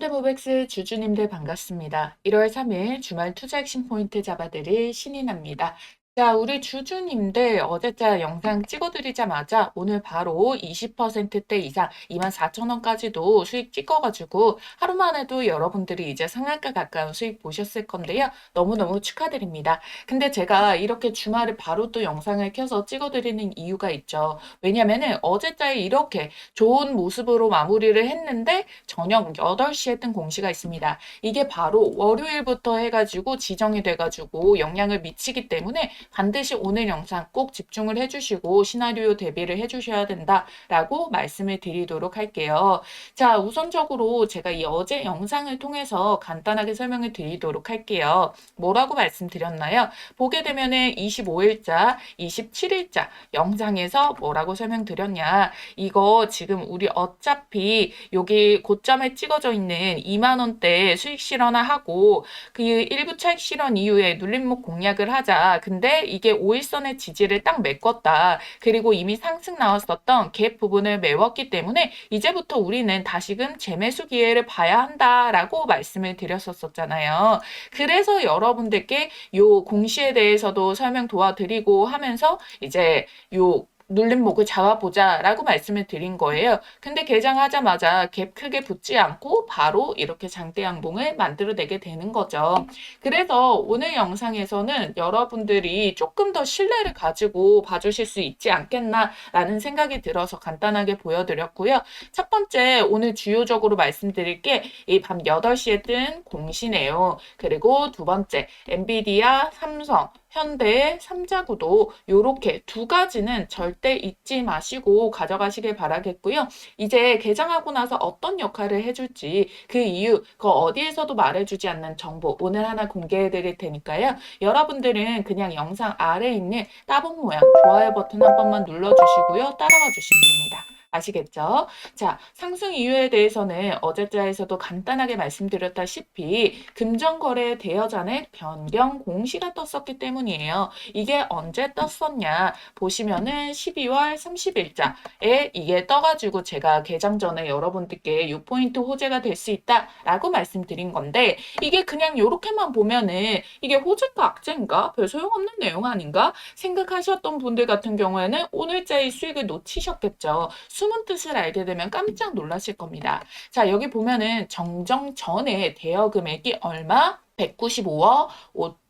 현대모백스 주주님들 반갑습니다. 1월 3일 주말 투자 핵심 포인트 잡아드릴 신인합니다. 자, 우리 주주님들 어제자 영상 찍어드리자마자 오늘 바로 20%대 이상 24,000원까지도 수익 찍어가지고 하루만 해도 여러분들이 이제 상한가 가까운 수익 보셨을 건데요. 너무너무 축하드립니다. 근데 제가 이렇게 주말에 바로 또 영상을 켜서 찍어드리는 이유가 있죠. 왜냐면은 어제자에 이렇게 좋은 모습으로 마무리를 했는데 저녁 8시에 뜬 공시가 있습니다. 이게 바로 월요일부터 해가지고 지정이 돼가지고 영향을 미치기 때문에 반드시 오늘 영상 꼭 집중을 해주시고 시나리오 대비를 해주셔야 된다라고 말씀을 드리도록 할게요. 자, 우선적으로 제가 이 어제 영상을 통해서 간단하게 설명을 드리도록 할게요. 뭐라고 말씀드렸나요? 보게 되면은 25일자, 27일자 영상에서 뭐라고 설명드렸냐. 이거 지금 우리 어차피 여기 고점에 찍어져 있는 2만 원대 수익 실현하고 그 일부 차익 실현 이후에 눌림목 공략을 하자. 근데 이게 5일선의 지지를 딱 메꿨다. 그리고 이미 상승 나왔었던 갭 부분을 메웠기 때문에 이제부터 우리는 다시금 재매수 기회를 봐야 한다라고 말씀을 드렸었잖아요. 그래서 여러분들께 요 공시에 대해서도 설명 도와드리고 하면서 이제 요 눌림목을 잡아보자라고 말씀을 드린 거예요. 근데 개장하자마자 갭 크게 붙지 않고 바로 이렇게 장대 양봉을 만들어내게 되는 거죠. 그래서 오늘 영상에서는 여러분들이 조금 더 신뢰를 가지고 봐주실 수 있지 않겠나라는 생각이 들어서 간단하게 보여드렸고요. 첫 번째 오늘 주요적으로 말씀드릴 게 이 밤 8시에 뜬 공시네요. 그리고 두 번째 엔비디아, 삼성, 현대의 3자구도 요렇게 두 가지는 절대 잊지 마시고 가져가시길 바라겠고요. 이제 개장하고 나서 어떤 역할을 해줄지 그 이유 그 어디에서도 말해주지 않는 정보 오늘 하나 공개해 드릴 테니까요. 여러분들은 그냥 영상 아래에 있는 따봉 모양 좋아요 버튼 한 번만 눌러주시고요. 따라와 주시면 됩니다. 아시겠죠? 자, 상승 이유에 대해서는 어제자에서도 간단하게 말씀드렸다시피 금전거래 대여잔액 변경 공시가 떴었기 때문이에요. 이게 언제 떴었냐 보시면은 12월 30일자에 이게 떠가지고 제가 개장 전에 여러분들께 6포인트 호재가 될 수 있다라고 말씀드린 건데 이게 그냥 이렇게만 보면은 이게 호재인가 악재인가 별 소용없는 내용 아닌가 생각하셨던 분들 같은 경우에는 오늘자의 수익을 놓치셨겠죠. 숨은 뜻을 알게 되면 깜짝 놀라실 겁니다. 자, 여기 보면은 정정 전에 대여 금액이 얼마? 195억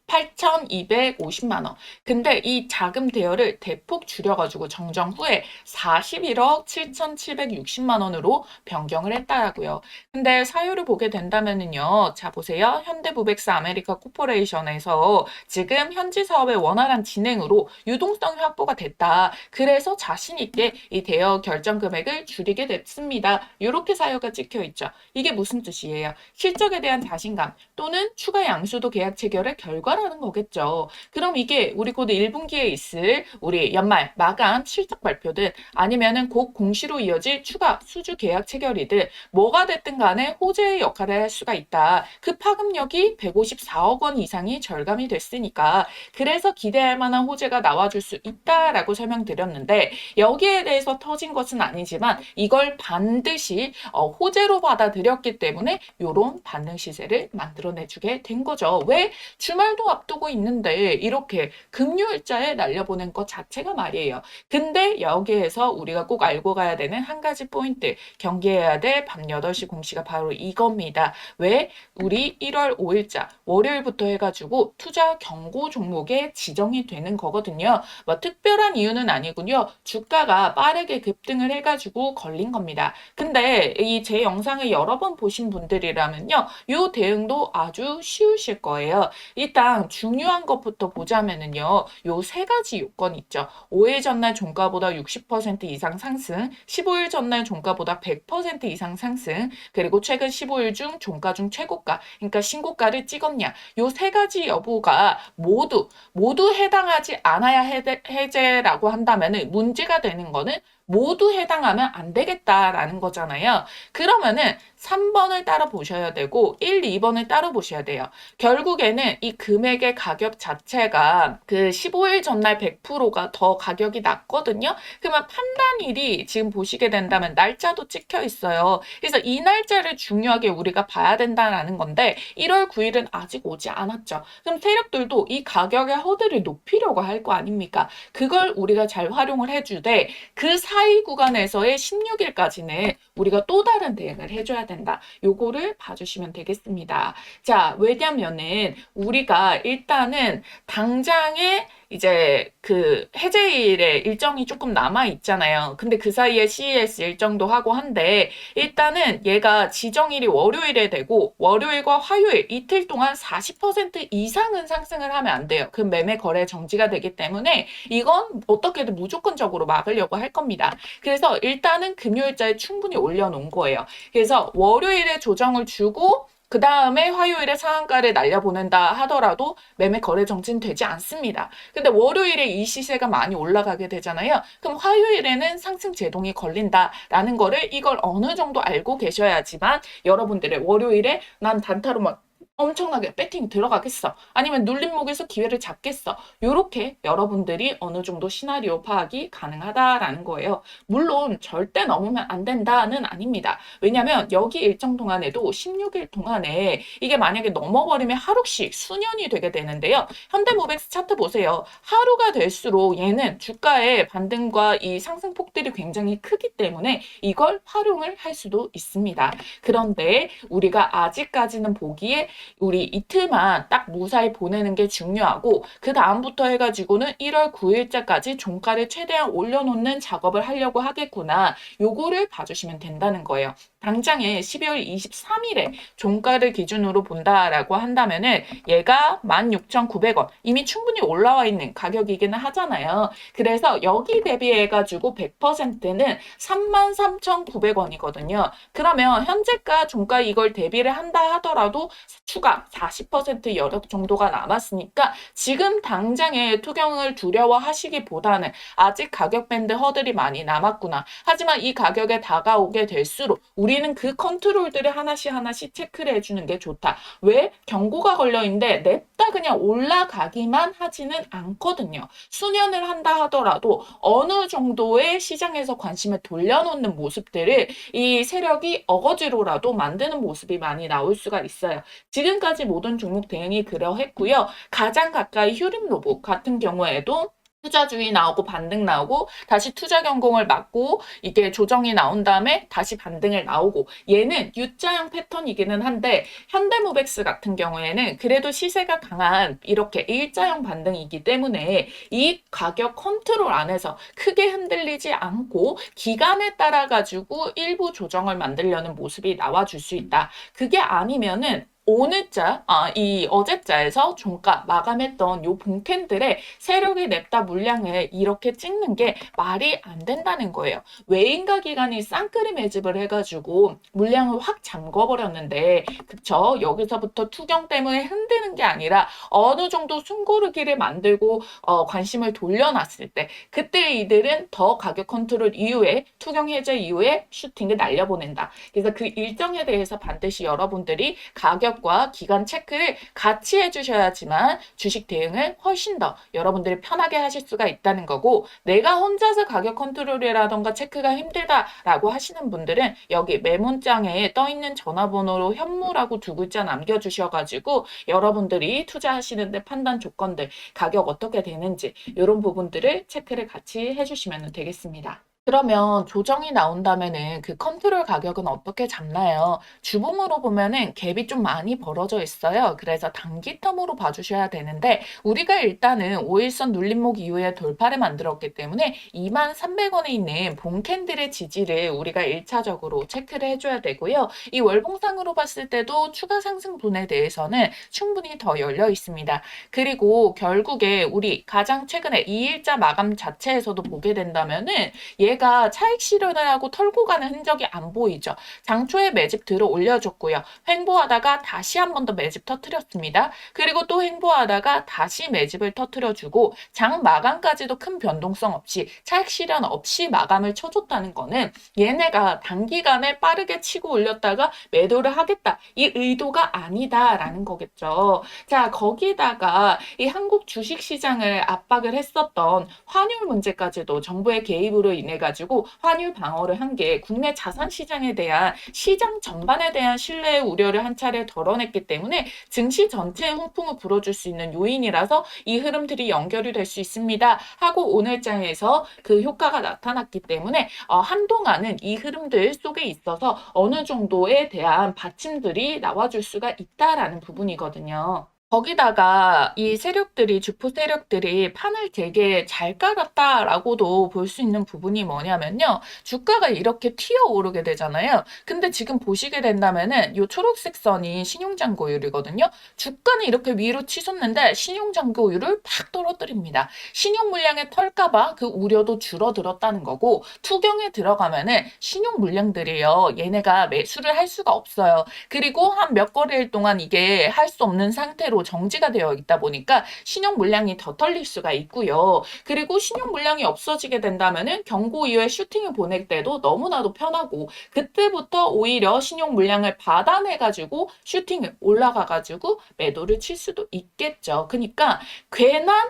8,250만 원. 근데 이 자금 대여를 대폭 줄여가지고 정정 후에 41억 7,760만 원으로 변경을 했다라고요. 근데 사유를 보게 된다면은요. 자, 보세요. 현대무백스 아메리카 코퍼레이션에서 지금 현지 사업의 원활한 진행으로 유동성이 확보가 됐다. 그래서 자신 있게 이 대여 결정 금액을 줄이게 됐습니다. 이렇게 사유가 찍혀 있죠. 이게 무슨 뜻이에요? 실적에 대한 자신감 또는 추가 양수도 계약 체결의 결과라는 거겠죠. 그럼 이게 우리 곧 1분기에 있을 우리 연말 마감 실적 발표든 아니면은 곧 공시로 이어질 추가 수주 계약 체결이든 뭐가 됐든 간에 호재의 역할을 할 수가 있다. 그 파급력이 154억 원 이상이 절감이 됐으니까 그래서 기대할 만한 호재가 나와줄 수 있다라고 설명드렸는데 여기에 대해서 터진 것은 아니지만 이걸 반드시 호재로 받아들였기 때문에 이런 반등 시세를 만들어내주게 된 거죠. 왜? 주말도 앞두고 있는데 이렇게 금요일자에 날려보낸 것 자체가 말이에요. 근데 여기에서 우리가 꼭 알고 가야 되는 한 가지 포인트, 경계해야 될 밤 8시 공시가 바로 이겁니다. 왜? 우리 1월 5일자 월요일부터 해가지고 투자 경고 종목에 지정이 되는 거거든요. 뭐 특별한 이유는 아니군요. 주가가 빠르게 급등을 해가지고 걸린 겁니다. 근데 이 제 영상을 여러 번 보신 분들이라면요. 이 대응도 아주 쉬우실 거예요. 일단 중요한 것부터 보자면은요. 요 세 가지 요건 있죠. 5일 전날 종가보다 60% 이상 상승, 15일 전날 종가보다 100% 이상 상승, 그리고 최근 15일 중 종가 중 최고가, 그러니까 신고가를 찍었냐. 요 세 가지 여부가 모두 해당하지 않아야 해제라고 한다면은 문제가 되는 거는 모두 해당하면 안 되겠다라는 거잖아요. 그러면은 3번을 따라 보셔야 되고 1, 2번을 따라 보셔야 돼요. 결국에는 이 금액의 가격 자체가 그 15일 전날 100%가 더 가격이 낮거든요. 그러면 판단일이 지금 보시게 된다면 날짜도 찍혀 있어요. 그래서 이 날짜를 중요하게 우리가 봐야 된다는 건데 1월 9일은 아직 오지 않았죠. 그럼 세력들도 이 가격의 허들을 높이려고 할 거 아닙니까? 그걸 우리가 잘 활용을 해주되 그 사이 구간에서의 16일까지는 우리가 또 다른 대응을 해줘야 된다. 요거를 봐주시면 되겠습니다. 자, 왜냐면은 우리가 일단은 당장에 이제 그 해제일에 일정이 조금 남아 있잖아요. 근데 그 사이에 CES 일정도 하고 한데 일단은 얘가 지정일이 월요일에 되고 월요일과 화요일 이틀 동안 40% 이상은 상승을 하면 안 돼요. 그 매매 거래 정지가 되기 때문에 이건 어떻게든 무조건적으로 막으려고 할 겁니다. 그래서 일단은 금요일자에 충분히 올려놓은 거예요. 그래서 월요일에 조정을 주고 그 다음에 화요일에 상한가를 날려보낸다 하더라도 매매 거래 정지는 되지 않습니다. 근데 월요일에 이 시세가 많이 올라가게 되잖아요. 그럼 화요일에는 상승 제동이 걸린다라는 거를 이걸 어느 정도 알고 계셔야지만 여러분들의 월요일에 난 단타로 막 엄청나게 배팅이 들어가겠어. 아니면 눌림목에서 기회를 잡겠어. 요렇게 여러분들이 어느 정도 시나리오 파악이 가능하다라는 거예요. 물론 절대 넘으면 안 된다는 아닙니다. 왜냐면 여기 일정 동안에도 16일 동안에 이게 만약에 넘어버리면 하루씩 수년이 되게 되는데요. 현대모백스 차트 보세요. 하루가 될수록 얘는 주가의 반등과 이 상승폭들이 굉장히 크기 때문에 이걸 활용을 할 수도 있습니다. 그런데 우리가 아직까지는 보기에 우리 이틀만 딱 무사히 보내는 게 중요하고 그 다음부터 해가지고는 1월 9일자까지 종가를 최대한 올려놓는 작업을 하려고 하겠구나. 요거를 봐주시면 된다는 거예요. 당장에 12월 23일에 종가를 기준으로 본다라고 한다면은 얘가 16,900원 이미 충분히 올라와 있는 가격이기는 하잖아요. 그래서 여기 대비해가지고 100%는 33,900원이거든요. 그러면 현재가 종가 이걸 대비를 한다 하더라도 추가 40% 여력 정도가 남았으니까 지금 당장에 투경을 두려워하시기보다는 아직 가격 밴드 허들이 많이 남았구나. 하지만 이 가격에 다가오게 될수록 우리는 그 컨트롤들을 하나씩 체크를 해주는 게 좋다. 왜? 경고가 걸려있는데 냅다 그냥 올라가기만 하지는 않거든요. 수년을 한다 하더라도 어느 정도의 시장에서 관심을 돌려놓는 모습들을 이 세력이 어거지로라도 만드는 모습이 많이 나올 수가 있어요. 지금까지 모든 종목 대응이 그러했고요. 가장 가까이 휴림로봇 같은 경우에도 투자주의 나오고 반등 나오고 다시 투자 경공을 맞고 이게 조정이 나온 다음에 다시 반등을 나오고 얘는 U자형 패턴이기는 한데 현대모백스 같은 경우에는 그래도 시세가 강한 이렇게 일자형 반등이기 때문에 이 가격 컨트롤 안에서 크게 흔들리지 않고 기간에 따라 가지고 일부 조정을 만들려는 모습이 나와줄 수 있다. 그게 아니면은 오늘자, 이 어제자에서 종가 마감했던 요 봉텐들의 세력이 냅다 물량을 이렇게 찍는 게 말이 안 된다는 거예요. 외인가 기관이 쌍끌이 매집을 해가지고 물량을 확 잠궈버렸는데, 그쵸? 여기서부터 투경 때문에 흔드는 게 아니라 어느 정도 숨고르기를 만들고 관심을 돌려놨을 때, 그때 이들은 더 가격 컨트롤 이후에 투경 해제 이후에 슈팅을 날려보낸다. 그래서 그 일정에 대해서 반드시 여러분들이 가격 과 기간 체크를 같이 해주셔야지만 주식 대응을 훨씬 더 여러분들이 편하게 하실 수가 있다는 거고 내가 혼자서 가격 컨트롤이라던가 체크가 힘들다라고 하시는 분들은 여기 메모장에 떠있는 전화번호로 현무라고 두 글자 남겨주셔가지고 여러분들이 투자하시는데 판단 조건들 가격 어떻게 되는지 이런 부분들을 체크를 같이 해주시면 되겠습니다. 그러면 조정이 나온다면은 그 컨트롤 가격은 어떻게 잡나요? 주봉으로 보면은 갭이 좀 많이 벌어져 있어요. 그래서 단기 텀으로 봐주셔야 되는데 우리가 일단은 5일선 눌림목 이후에 돌파를 만들었기 때문에 23,300원에 있는 봉캔들의 지지를 우리가 1차적으로 체크를 해줘야 되고요. 이 월봉상으로 봤을 때도 추가 상승분에 대해서는 충분히 더 열려 있습니다. 그리고 결국에 우리 가장 최근에 2일자 마감 자체에서도 보게 된다면은 얘가 얘가 차익 실현을 하고 털고 가는 흔적이 안 보이죠. 장초에 매집 들어 올려줬고요. 횡보하다가 다시 한 번 더 매집 터트렸습니다. 그리고 또 횡보하다가 다시 매집을 터트려주고 장 마감까지도 큰 변동성 없이 차익 실현 없이 마감을 쳐줬다는 거는 얘네가 단기간에 빠르게 치고 올렸다가 매도를 하겠다. 이 의도가 아니다라는 거겠죠. 자, 거기다가 이 한국 주식시장을 압박을 했었던 환율 문제까지도 정부의 개입으로 인해 가지고 환율 방어를 한 게 국내 자산 시장에 대한 시장 전반에 대한 신뢰의 우려를 한 차례 덜어냈기 때문에 증시 전체에 훈풍을 불어줄 수 있는 요인이라서 이 흐름들이 연결이 될 수 있습니다. 하고 오늘장에서 그 효과가 나타났기 때문에 한동안은 이 흐름들 속에 있어서 어느 정도에 대한 받침들이 나와줄 수가 있다라는 부분이거든요. 거기다가 이 세력들이, 주포 세력들이 판을 되게 잘 깔았다라고도 볼 수 있는 부분이 뭐냐면요. 주가가 이렇게 튀어오르게 되잖아요. 근데 지금 보시게 된다면은 요 초록색 선이 신용잔고율이거든요. 주가는 이렇게 위로 치솟는데 신용잔고율을 팍 떨어뜨립니다. 신용 물량에 털까봐 그 우려도 줄어들었다는 거고, 투경에 들어가면은 신용 물량들이요. 얘네가 매수를 할 수가 없어요. 그리고 한 몇 거래일 동안 이게 할 수 없는 상태로 정지가 되어 있다 보니까 신용 물량이 더 털릴 수가 있고요. 그리고 신용 물량이 없어지게 된다면은 경고 이후에 슈팅을 보낼 때도 너무나도 편하고, 그때부터 오히려 신용 물량을 받아내 가지고 슈팅을 올라가 가지고 매도를 칠 수도 있겠죠. 그러니까 괜한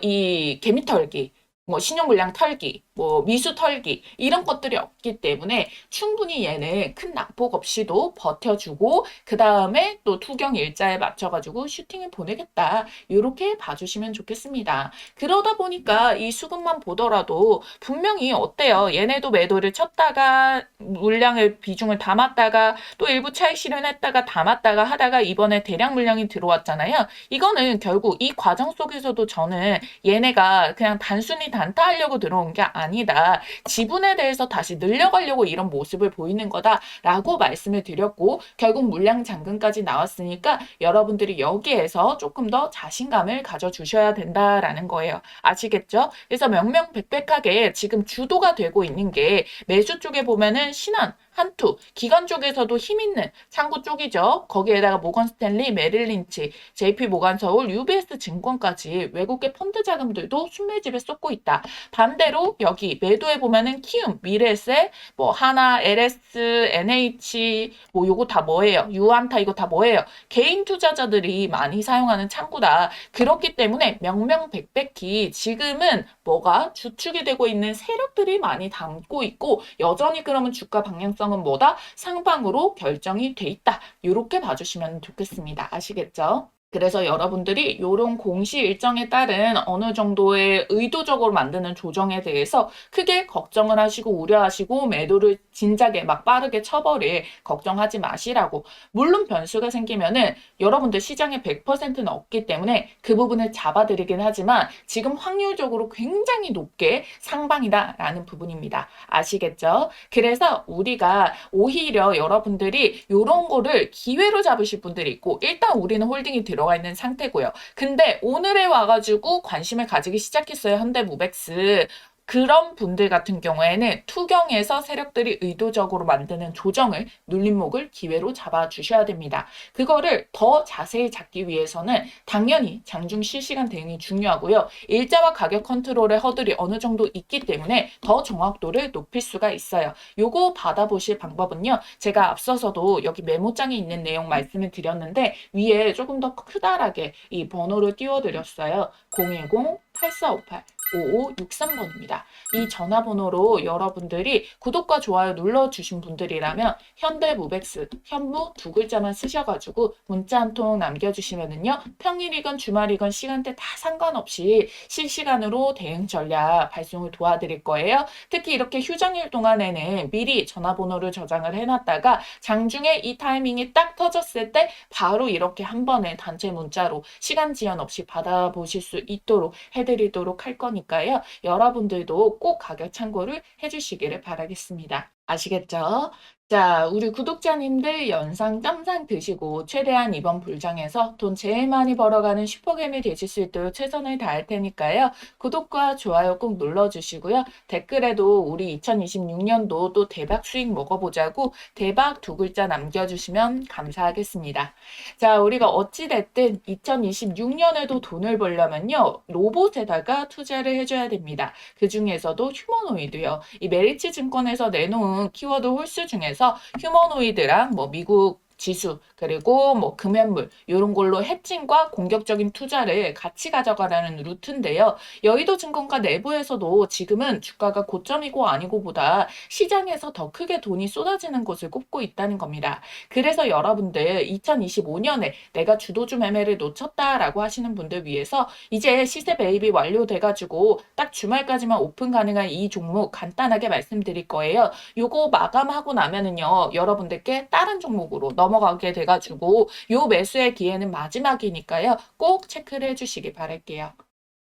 이 개미 털기, 뭐 신용 물량 털기, 뭐 미수 털기 이런 것들이 없기 때문에 충분히 얘는 큰 낙폭 없이도 버텨주고, 그 다음에 또 투경 일자에 맞춰가지고 슈팅을 보내겠다, 이렇게 봐주시면 좋겠습니다. 그러다 보니까 이 수급만 보더라도 분명히 어때요? 얘네도 매도를 쳤다가 물량을 비중을 담았다가 또 일부 차익 실현했다가 담았다가 하다가 이번에 대량 물량이 들어왔잖아요. 이거는 결국 이 과정 속에서도 저는 얘네가 그냥 단순히 단타하려고 들어온 게 아니다. 지분에 대해서 다시 늘려가려고 이런 모습을 보이는 거다라고 말씀을 드렸고, 결국 물량 잠금까지 나왔으니까 여러분들이 여기에서 조금 더 자신감을 가져주셔야 된다라는 거예요. 아시겠죠? 그래서 명명백백하게 지금 주도가 되고 있는 게 매수 쪽에 보면은 신한, 한투, 기관 쪽에서도 힘 있는 창구 쪽이죠. 거기에다가 모건스탠리, 메릴린치, JP모간서울, UBS 증권까지 외국계 펀드 자금들도 순매집에 쏟고 있다. 반대로 여기 매도해 보면은 키움, 미래에셋, 뭐 하나, LS, NH, 뭐 요거 다 뭐예요? 유안타 이거 다 뭐예요? 개인 투자자들이 많이 사용하는 창구다. 그렇기 때문에 명명백백히 지금은 뭐가 주축이 되고 있는 세력들이 많이 담고 있고, 여전히 그러면 주가 방향성은 뭐다? 상방으로 결정이 돼 있다. 이렇게 봐주시면 좋겠습니다. 아시겠죠? 그래서 여러분들이 이런 공시 일정에 따른 어느 정도의 의도적으로 만드는 조정에 대해서 크게 걱정을 하시고 우려하시고 매도를 진작에 막 빠르게 쳐버릴 걱정하지 마시라고. 물론 변수가 생기면은 여러분들 시장에 100%는 없기 때문에 그 부분을 잡아드리긴 하지만 지금 확률적으로 굉장히 높게 상방이다라는 부분입니다. 아시겠죠? 그래서 우리가 오히려 여러분들이 이런 거를 기회로 잡으실 분들이 있고, 일단 우리는 홀딩이 들어가 있는 상태고요. 근데 오늘에 와가지고 관심을 가지기 시작했어요. 현대무백스. 그런 분들 같은 경우에는 투경에서 세력들이 의도적으로 만드는 조정을, 눌림목을 기회로 잡아주셔야 됩니다. 그거를 더 자세히 잡기 위해서는 당연히 장중 실시간 대응이 중요하고요. 일자와 가격 컨트롤의 허들이 어느 정도 있기 때문에 더 정확도를 높일 수가 있어요. 요거 받아보실 방법은요. 제가 앞서서도 여기 메모장에 있는 내용 말씀을 드렸는데 위에 조금 더 크다랗게 이 번호를 띄워드렸어요. 010-8458 5563번입니다. 이 전화번호로 여러분들이 구독과 좋아요 눌러주신 분들이라면 현대무백스, 현무 두 글자만 쓰셔가지고 문자 한 통 남겨주시면은요. 평일이건 주말이건 시간대 다 상관없이 실시간으로 대응 전략 발송을 도와드릴 거예요. 특히 이렇게 휴장일 동안에는 미리 전화번호를 저장을 해놨다가 장중에 이 타이밍이 딱 터졌을 때 바로 이렇게 한 번에 단체 문자로 시간 지연 없이 받아보실 수 있도록 해드리도록 할 거니까요. 여러분들도 꼭 가격 참고를 해주시기를 바라겠습니다. 아시겠죠? 자, 우리 구독자님들 연상 짬상 드시고 최대한 이번 불장에서 돈 제일 많이 벌어가는 슈퍼개미 되실 수 있도록 최선을 다할 테니까요. 구독과 좋아요 꼭 눌러주시고요. 댓글에도 우리 2026년도 또 대박 수익 먹어보자고 대박 두 글자 남겨주시면 감사하겠습니다. 자, 우리가 어찌됐든 2026년에도 돈을 벌려면요. 로봇에다가 투자를 해줘야 됩니다. 그 중에서도 휴머노이드요. 이 메리츠 증권에서 내놓은 키워드 홀수 중에서 휴머노이드랑 뭐 미국 지수 그리고 뭐 금연물 이런 걸로 해칭과 공격적인 투자를 같이 가져가라는 루트인데요. 여의도 증권가 내부에서도 지금은 주가가 고점이고 아니고보다 시장에서 더 크게 돈이 쏟아지는 곳을 꼽고 있다는 겁니다. 그래서 여러분들 2025년에 내가 주도주 매매를 놓쳤다라고 하시는 분들 위해서 이제 시세 매입이 완료돼가지고 딱 주말까지만 오픈 가능한 이 종목 간단하게 말씀드릴 거예요. 요거 마감하고 나면은요, 여러분들께 다른 종목으로 넘어가게 돼가지고 요 매수의 기회는 마지막이니까요. 꼭 체크를 해주시기 바랄게요.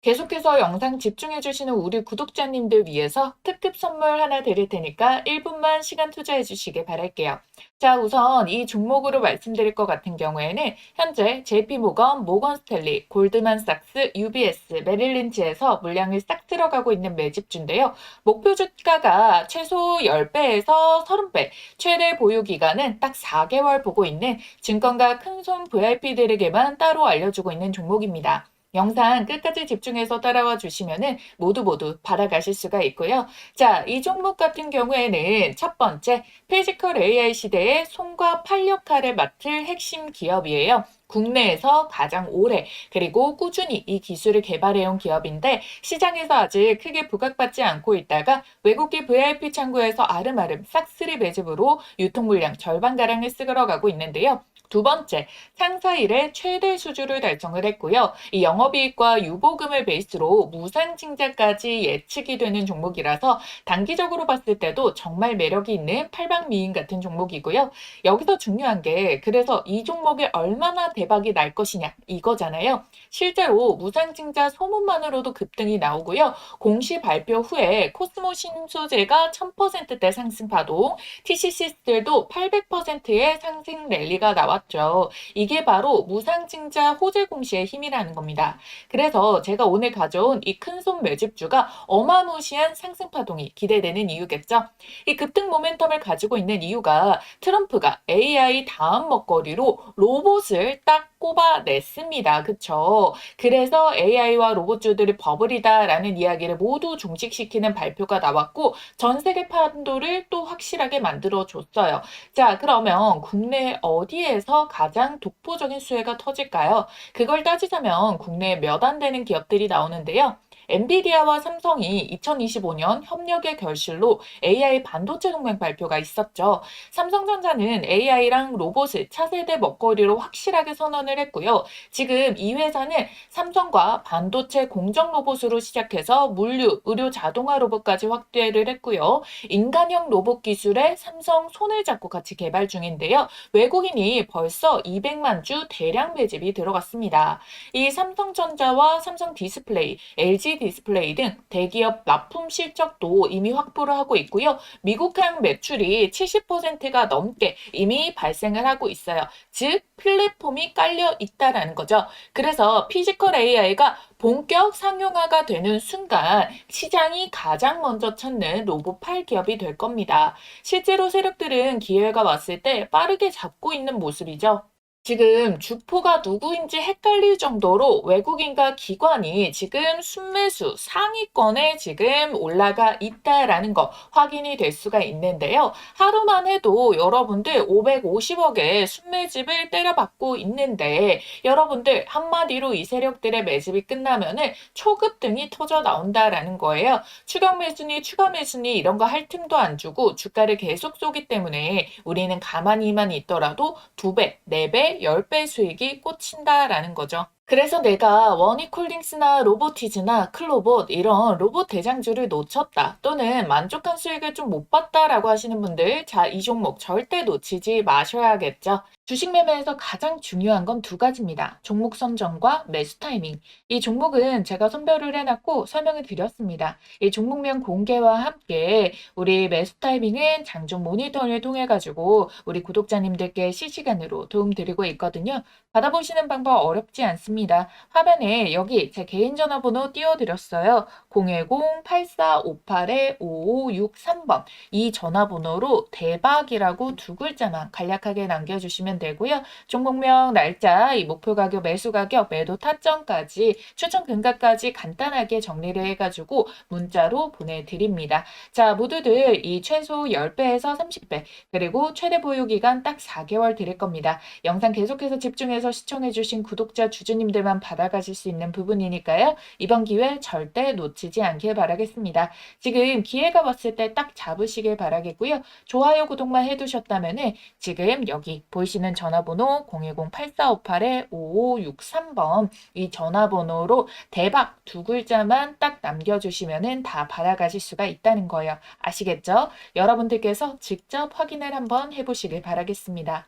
계속해서 영상 집중해주시는 우리 구독자님들 위해서 특급 선물 하나 드릴 테니까 1분만 시간 투자해주시길 바랄게요. 자, 우선 이 종목으로 말씀드릴 것 같은 경우에는 현재 JP모건, 모건스탠리, 골드만삭스, UBS, 메릴린치에서 물량이 싹 들어가고 있는 매집주인데요. 목표 주가가 최소 10배에서 30배, 최대 보유 기간은 딱 4개월 보고 있는 증권가 큰손 VIP들에게만 따로 알려주고 있는 종목입니다. 영상 끝까지 집중해서 따라와 주시면은 모두 받아가실 수가 있고요. 자, 이 종목 같은 경우에는 첫 번째, 피지컬 AI 시대의 손과 팔 역할을 맡을 핵심 기업이에요. 국내에서 가장 오래 그리고 꾸준히 이 기술을 개발해온 기업인데 시장에서 아직 크게 부각받지 않고 있다가 외국계 VIP 창구에서 아름아름 싹쓸이 매집으로 유통 물량 절반가량을 쓰러가고 있는데요. 두 번째, 상사 일의 최대 수주를 달성을 했고요. 이 영업이익과 유보금을 베이스로 무상증자까지 예측이 되는 종목이라서 단기적으로 봤을 때도 정말 매력이 있는 팔방미인 같은 종목이고요. 여기서 중요한 게 그래서 이 종목이 얼마나 대박이 날 것이냐 이거잖아요. 실제로 무상증자 소문만으로도 급등이 나오고요. 공시 발표 후에 코스모 신소재가 1000%대 상승 파동, TCC들도 800%의 상승 랠리가 나왔죠. 이게 바로 무상증자 호재 공시의 힘이라는 겁니다. 그래서 제가 오늘 가져온 이 큰손 매집주가 어마무시한 상승 파동이 기대되는 이유겠죠. 이 급등 모멘텀을 가지고 있는 이유가 트럼프가 AI 다음 먹거리로 로봇을 딱 꼽아냈습니다. 그쵸? 그래서 AI와 로봇주들이 버블이다라는 이야기를 모두 종식시키는 발표가 나왔고 전 세계 판도를 또 확실하게 만들어줬어요. 자, 그러면 국내 어디에서 가장 독보적인 수혜가 터질까요? 그걸 따지자면 국내에 몇 안 되는 기업들이 나오는데요. 엔비디아와 삼성이 2025년 협력의 결실로 AI 반도체 동맹 발표가 있었죠. 삼성전자는 AI랑 로봇을 차세대 먹거리로 확실하게 선언을 했고요. 지금 이 회사는 삼성과 반도체 공정 로봇으로 시작해서 물류, 의료 자동화 로봇까지 확대를 했고요. 인간형 로봇 기술에 삼성 손을 잡고 같이 개발 중인데요. 외국인이 벌써 200만 주 대량 매집이 들어갔습니다. 이 삼성전자와 삼성 디스플레이, LG 디스플레이 등 대기업 납품 실적도 이미 확보를 하고 있고요. 미국행 매출이 70%가 넘게 이미 발생을 하고 있어요. 즉 플랫폼이 깔려 있다라는 거죠. 그래서 피지컬 AI가 본격 상용화가 되는 순간 시장이 가장 먼저 찾는 로봇8 기업이 될 겁니다. 실제로 세력들은 기회가 왔을 때 빠르게 잡고 있는 모습이죠. 지금 주포가 누구인지 헷갈릴 정도로 외국인과 기관이 지금 순매수 상위권에 지금 올라가 있다라는 거 확인이 될 수가 있는데요. 하루만 해도 여러분들 550억의 순매집을 때려받고 있는데 여러분들 한마디로 이 세력들의 매집이 끝나면은 초급등이 터져 나온다라는 거예요. 추격 매수니 추가 매수니 이런 거 할 틈도 안 주고 주가를 계속 쏘기 때문에 우리는 가만히만 있더라도 2배, 4배, 10배 수익이 꽂힌다라는 거죠. 그래서 내가 워니콜링스나 로보티즈나 클로봇 이런 로봇 대장주를 놓쳤다 또는 만족한 수익을 좀 못 봤다라고 하시는 분들, 자, 이 종목 절대 놓치지 마셔야겠죠. 주식 매매에서 가장 중요한 건 두 가지입니다. 종목 선정과 매수 타이밍. 이 종목은 제가 선별을 해놨고 설명을 드렸습니다. 이 종목명 공개와 함께 우리 매수 타이밍은 장중 모니터를 통해 가지고 우리 구독자님들께 실시간으로 도움드리고 있거든요. 받아보시는 방법 어렵지 않습니다. 화면에 여기 제 개인 전화번호 띄워드렸어요. 010-8458-5563번. 이 전화번호로 대박이라고 두 글자만 간략하게 남겨주시면 되고요. 종목명, 날짜, 이 목표 가격, 매수 가격, 매도 타점까지, 추천 금가까지 간단하게 정리를 해가지고 문자로 보내드립니다. 자, 모두들 이 최소 10배에서 30배, 그리고 최대 보유 기간 딱 4개월 드릴 겁니다. 영상 계속해서 집중해서 시청해주신 구독자 주주님들만 받아가실 수 있는 부분이니까요. 이번 기회 절대 놓치지 않길 바라겠습니다. 지금 기회가 왔을 때 딱 잡으시길 바라겠고요. 좋아요, 구독만 해두셨다면 지금 여기 보이시는 전화번호 010-8458-5563번 이 전화번호로 대박 두 글자만 딱 남겨주시면 다 받아가실 수가 있다는 거예요. 아시겠죠? 여러분들께서 직접 확인을 한번 해보시길 바라겠습니다.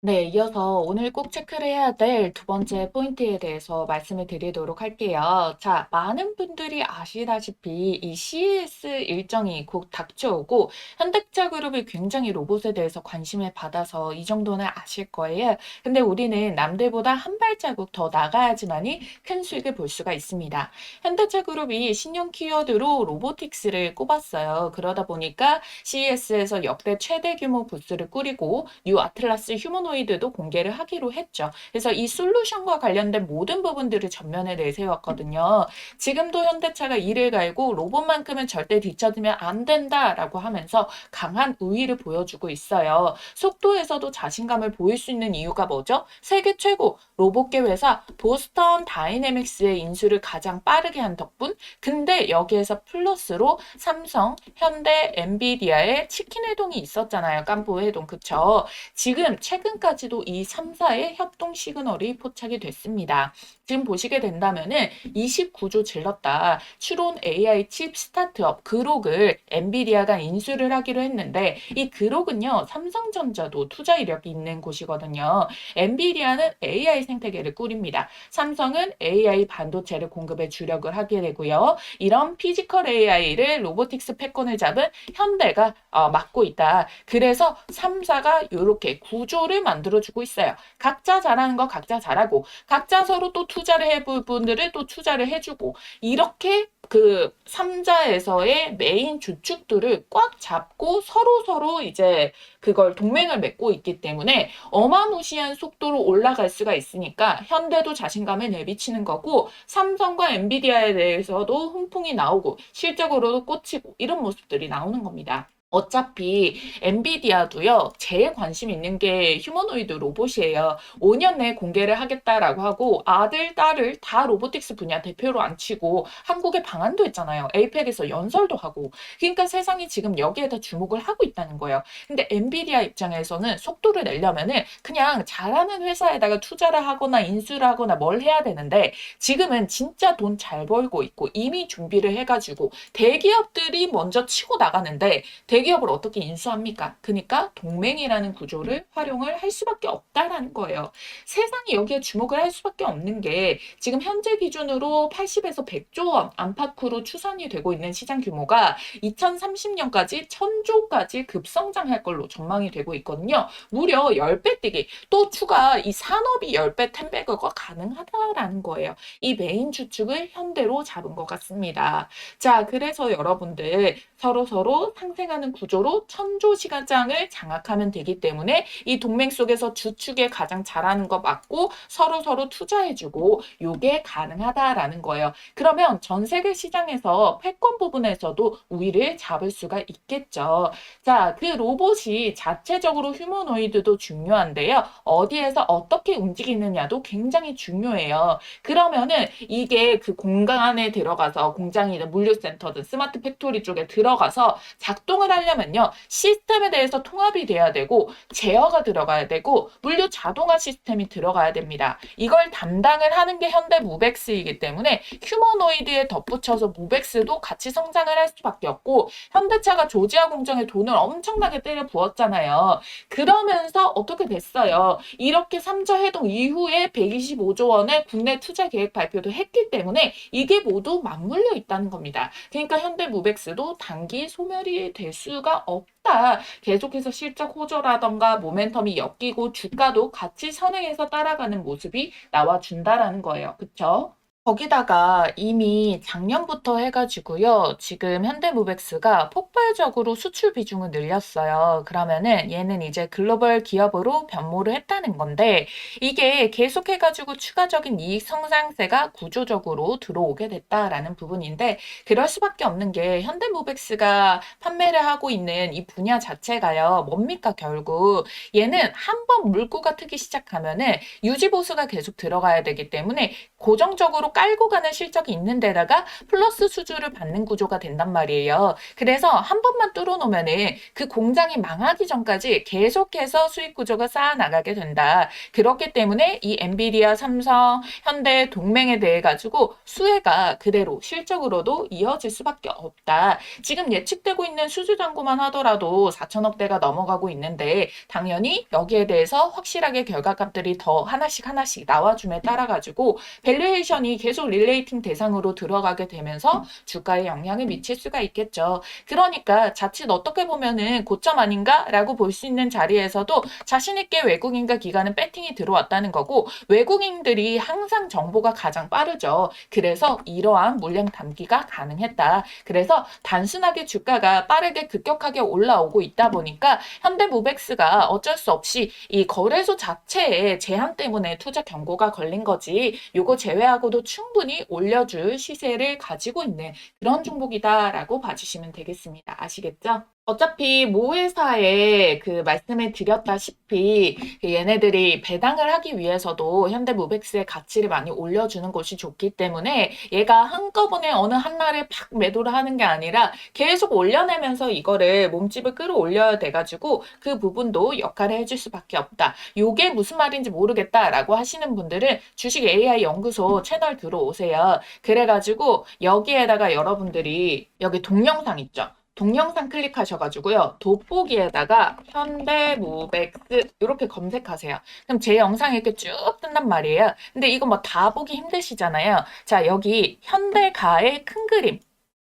네, 이어서 오늘 꼭 체크를 해야 될 두 번째 포인트에 대해서 말씀을 드리도록 할게요. 자, 많은 분들이 아시다시피 이 CES 일정이 곧 닥쳐오고 현대차 그룹이 굉장히 로봇에 대해서 관심을 받아서 이 정도는 아실 거예요. 근데 우리는 남들보다 한 발자국 더 나가야지만이 큰 수익을 볼 수가 있습니다. 현대차 그룹이 신형 키워드로 로보틱스를 꼽았어요. 그러다 보니까 CES에서 역대 최대 규모 부스를 꾸리고 뉴 아틀라스 휴머노이드도 공개를 하기로 했죠. 그래서 이 솔루션과 관련된 모든 부분들을 전면에 내세웠거든요. 지금도 현대차가 이를 갈고 로봇만큼은 절대 뒤처지면 안 된다라고 하면서 강한 우위를 보여주고 있어요. 속도에서도 자신감을 보일 수 있는 이유가 뭐죠? 세계 최고 로봇계 회사 보스턴 다이내믹스의 인수를 가장 빠르게 한 덕분. 근데 여기에서 플러스로 삼성, 현대, 엔비디아의 치킨 회동이 있었잖아요. 깐부 회동. 그쵸? 지금 최근까지도 이 3사의 협동 시그널이 포착이 됐습니다. 지금 보시게 된다면은 29조 질렀다. 추론 AI 칩 스타트업 그록을 엔비디아가 인수를 하기로 했는데 이 그록은요. 삼성전자도 투자 이력이 있는 곳이거든요. 엔비디아는 AI 생태계를 꾸립니다. 삼성은 AI 반도체를 공급에 주력을 하게 되고요. 이런 피지컬 AI를 로보틱스 패권을 잡은 현대가 맡고 있다. 그래서 3사가 이렇게 구조를 만들어주고 있어요. 각자 잘하는 거 각자 잘하고 각자 서로 또 투자를 해볼 분들을 또 투자를 해주고 이렇게 그 3자에서의 메인 주축들을 꽉 잡고 서로 이제 그걸 동맹을 맺고 있기 때문에 어마무시한 속도로 올라갈 수가 있으니까 현대도 자신감을 내비치는 거고 삼성과 엔비디아에 대해서도 훈풍이 나오고 실적으로도 꽂히고 이런 모습들이 나오는 겁니다. 어차피 엔비디아도요, 제일 관심 있는 게 휴머노이드 로봇이에요. 5년 내에 공개를 하겠다라고 하고 아들, 딸을 다 로보틱스 분야 대표로 앉히고 한국에 방한도 했잖아요. 에이펙에서 연설도 하고. 그러니까 세상이 지금 여기에다 주목을 하고 있다는 거예요. 근데 엔비디아 입장에서는 속도를 내려면은 그냥 잘하는 회사에다가 투자를 하거나 인수를 하거나 뭘 해야 되는데 지금은 진짜 돈 잘 벌고 있고 이미 준비를 해가지고 대기업들이 먼저 치고 나가는데 대기업을 어떻게 인수합니까? 그러니까 동맹이라는 구조를 활용을 할 수밖에 없다라는 거예요. 세상이 여기에 주목을 할 수밖에 없는 게 지금 현재 기준으로 80에서 100조 원 안팎으로 추산이 되고 있는 시장 규모가 2030년까지 1000조까지 급성장할 걸로 전망이 되고 있거든요. 무려 10배 뛰기. 또 추가 이 산업이 10배, 10배가 가능하다라는 거예요. 이 메인 주축을 현대로 잡은 것 같습니다. 자, 그래서 여러분들 서로 상생하는 구조로 천조 시간장을 장악하면 되기 때문에 이 동맹 속에서 주축에 가장 잘하는 거 맞고 서로 투자해주고 요게 가능하다라는 거예요. 그러면 전 세계 시장에서 패권 부분에서도 우위를 잡을 수가 있겠죠. 자, 그 로봇이 자체적으로 휴머노이드도 중요한데요. 어디에서 어떻게 움직이느냐도 굉장히 중요해요. 그러면은 이게 그 공간 안에 들어가서 공장이든 물류센터든 스마트 팩토리 쪽에 들어가서 작동을 하려면요. 시스템에 대해서 통합이 돼야 되고 제어가 들어가야 되고 물류 자동화 시스템이 들어가야 됩니다. 이걸 담당을 하는 게 현대무백스이기 때문에 휴머노이드에 덧붙여서 무백스도 같이 성장을 할 수밖에 없고 현대차가 조지아 공장에 돈을 엄청나게 때려 부었잖아요. 그러면서 어떻게 됐어요? 이렇게 3차 해동 이후에 125조 원의 국내 투자 계획 발표도 했기 때문에 이게 모두 맞물려 있다는 겁니다. 그러니까 현대무백스도 단기 소멸이 될 수가 없다. 계속해서 실적 호조라던가 모멘텀이 엮이고 주가도 같이 선행해서 따라가는 모습이 나와준다라는 거예요. 그쵸? 거기다가 이미 작년부터 해가지고요. 지금 현대무백스가 폭발적으로 수출 비중을 늘렸어요. 그러면은 얘는 이제 글로벌 기업으로 변모를 했다는 건데 이게 계속해가지고 추가적인 이익 성장세가 구조적으로 들어오게 됐다라는 부분인데 그럴 수밖에 없는 게 현대무백스가 판매를 하고 있는 이 분야 자체가요. 뭡니까 결국 얘는 한번 물꼬가 트기 시작하면은 유지보수가 계속 들어가야 되기 때문에 고정적으로 깔고 가는 실적이 있는 데다가 플러스 수주를 받는 구조가 된단 말이에요. 그래서 한 번만 뚫어놓으면은 그 공장이 망하기 전까지 계속해서 수익 구조가 쌓아나가게 된다. 그렇기 때문에 이 엔비디아, 삼성, 현대 동맹에 대해 가지고 수혜가 그대로 실적으로도 이어질 수밖에 없다. 지금 예측되고 있는 수주 잔고만 하더라도 4천억 대가 넘어가고 있는데 당연히 여기에 대해서 확실하게 결과값들이 더 하나씩 나와줌에 따라 가지고 밸류에이션이 계속 릴레이팅 대상으로 들어가게 되면서 주가에 영향을 미칠 수가 있겠죠. 그러니까 자칫 어떻게 보면은 고점 아닌가라고 볼 수 있는 자리에서도 자신 있게 외국인과 기관은 배팅이 들어왔다는 거고 외국인들이 항상 정보가 가장 빠르죠. 그래서 이러한 물량 담기가 가능했다. 그래서 단순하게 주가가 빠르게 급격하게 올라오고 있다 보니까 현대무백스가 어쩔 수 없이 이 거래소 자체에 제한 때문에 투자 경고가 걸린 거지 요거 제외하고도 충분히 올려줄 시세를 가지고 있는 그런 종목이다라고 봐주시면 되겠습니다. 아시겠죠? 어차피 모 회사에 그 말씀을 드렸다시피 얘네들이 배당을 하기 위해서도 현대무백스의 가치를 많이 올려주는 것이 좋기 때문에 얘가 한꺼번에 어느 한날에 팍 매도를 하는 게 아니라 계속 올려내면서 이거를 몸집을 끌어올려야 돼가지고 그 부분도 역할을 해줄 수밖에 없다. 요게 무슨 말인지 모르겠다라고 하시는 분들은 주식 AI 연구소 채널 들어오세요. 그래가지고 여기에다가 여러분들이 여기 동영상 있죠? 동영상 클릭하셔가지고요. 돋보기에다가 현대무백스 이렇게 검색하세요. 그럼 제 영상이 이렇게 쭉 뜬단 말이에요. 근데 이거 뭐 다 보기 힘드시잖아요. 자, 여기 현대가의 큰 그림.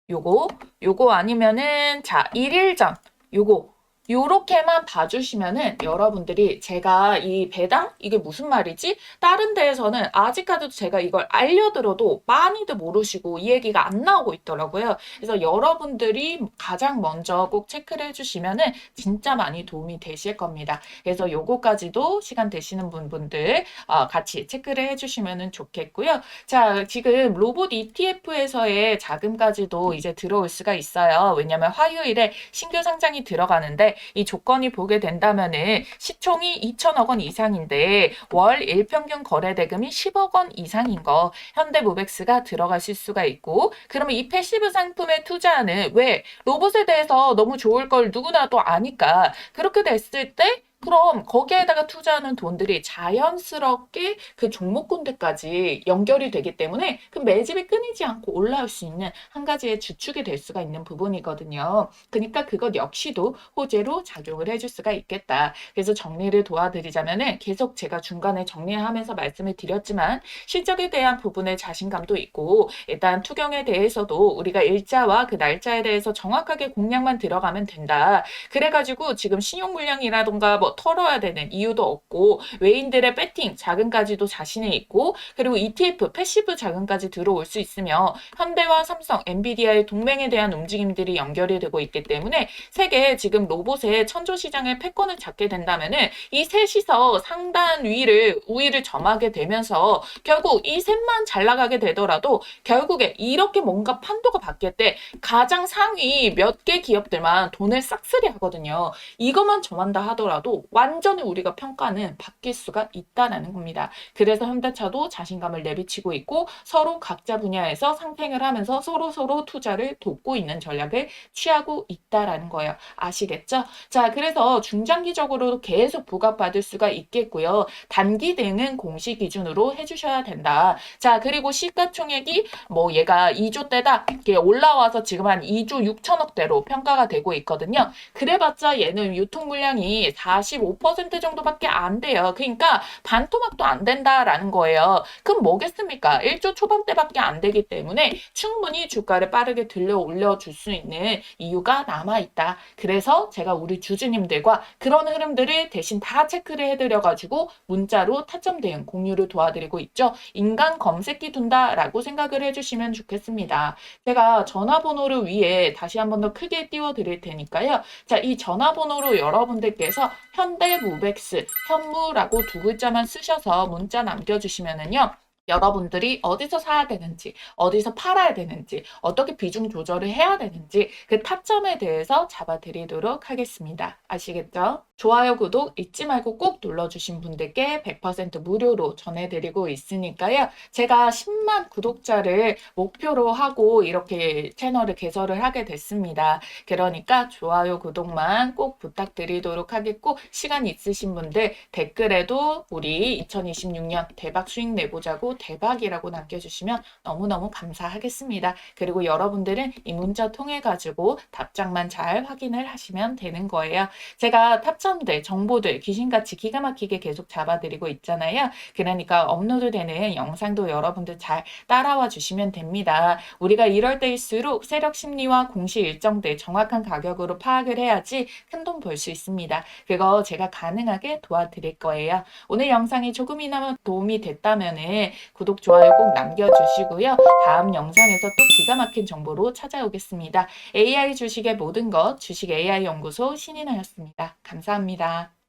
요거 아니면은 자, 1일 전 요렇게만 봐주시면은 여러분들이 제가 이 배당? 이게 무슨 말이지? 다른 데에서는 아직까지도 제가 이걸 알려드려도 많이들 모르시고 이 얘기가 안 나오고 있더라고요. 그래서 여러분들이 가장 먼저 꼭 체크를 해주시면은 진짜 많이 도움이 되실 겁니다. 그래서 요거까지도 시간 되시는 분들 같이 체크를 해주시면은 좋겠고요. 자, 지금 로봇 ETF에서의 자금까지도 이제 들어올 수가 있어요. 왜냐면 화요일에 신규 상장이 들어가는데 이 조건이 보게 된다면은 시총이 2천억 원 이상인데 월 일평균 거래 대금이 10억 원 이상인 거 현대무백스가 들어가실 수가 있고 그러면 이 패시브 상품에 투자하는 왜 로봇에 대해서 너무 좋을 걸 누구나도 아니까 그렇게 됐을 때 그럼 거기에다가 투자하는 돈들이 자연스럽게 그 종목군들까지 연결이 되기 때문에 그 매집이 끊이지 않고 올라올 수 있는 한 가지의 주축이 될 수가 있는 부분이거든요. 그러니까 그것 역시도 호재로 작용을 해줄 수가 있겠다. 그래서 정리를 도와드리자면은 계속 제가 중간에 정리하면서 말씀을 드렸지만 실적에 대한 부분에 자신감도 있고 일단 투경에 대해서도 우리가 일자와 그 날짜에 대해서 정확하게 공략만 들어가면 된다. 그래가지고 지금 신용물량이라던가 뭐 털어야 되는 이유도 없고 외인들의 배팅 자금까지도 자신이 있고 그리고 ETF 패시브 자금까지 들어올 수 있으며 현대와 삼성, 엔비디아의 동맹에 대한 움직임들이 연결이 되고 있기 때문에 세계 지금 로봇의 천조시장의 패권을 잡게 된다면은 이 셋이서 상단 우위를 점하게 되면서 결국 이 셋만 잘 나가게 되더라도 결국에 이렇게 뭔가 판도가 바뀔 때 가장 상위 몇 개 기업들만 돈을 싹쓸이 하거든요. 이것만 점한다 하더라도 완전히 우리가 평가는 바뀔 수가 있다라는 겁니다. 그래서 현대차도 자신감을 내비치고 있고 서로 각자 분야에서 상생을 하면서 서로 투자를 돕고 있는 전략을 취하고 있다라는 거예요. 아시겠죠? 자, 그래서 중장기적으로 계속 부각받을 수가 있겠고요. 단기 대응은 공시 기준으로 해주셔야 된다. 자, 그리고 시가총액이 뭐 얘가 2조 대다 이렇게 올라와서 지금 한 2조 6천억대로 평가가 되고 있거든요. 그래봤자 얘는 유통 물량이 45% 정도밖에 안 돼요. 그러니까 반토막도 안 된다라는 거예요. 그럼 뭐겠습니까? 1조 초반대밖에 안 되기 때문에 충분히 주가를 빠르게 들려 올려줄 수 있는 이유가 남아있다. 그래서 제가 우리 주주님들과 그런 흐름들을 대신 다 체크를 해드려가지고 문자로 타점 대응 공유를 도와드리고 있죠. 인간 검색기 둔다라고 생각을 해주시면 좋겠습니다. 제가 전화번호를 위에 다시 한 번 더 크게 띄워드릴 테니까요. 자, 이 전화번호로 여러분들께서 현대무백스, 현무라고 두 글자만 쓰셔서 문자 남겨주시면은요. 여러분들이 어디서 사야 되는지, 어디서 팔아야 되는지, 어떻게 비중 조절을 해야 되는지 그 타점에 대해서 잡아드리도록 하겠습니다. 아시겠죠? 좋아요, 구독 잊지 말고 꼭 눌러주신 분들께 100% 무료로 전해드리고 있으니까요. 제가 10만 구독자를 목표로 하고 이렇게 채널을 개설을 하게 됐습니다. 그러니까 좋아요, 구독만 꼭 부탁드리도록 하겠고 시간 있으신 분들 댓글에도 우리 2026년 대박 수익 내보자고 대박이라고 남겨주시면 너무너무 감사하겠습니다. 그리고 여러분들은 이 문자 통해 가지고 답장만 잘 확인을 하시면 되는 거예요. 제가 탑점들, 정보들 귀신같이 기가 막히게 계속 잡아드리고 있잖아요. 그러니까 업로드되는 영상도 여러분들 잘 따라와 주시면 됩니다. 우리가 이럴 때일수록 세력 심리와 공시 일정들 정확한 가격으로 파악을 해야지 큰돈 벌 수 있습니다. 그거 제가 가능하게 도와드릴 거예요. 오늘 영상이 조금이나마 도움이 됐다면 구독, 좋아요 꼭 남겨주시고요. 다음 영상에서 또 기가 막힌 정보로 찾아오겠습니다. AI 주식의 모든 것 주식 AI 연구소 신인하였습니다. 감사합니다.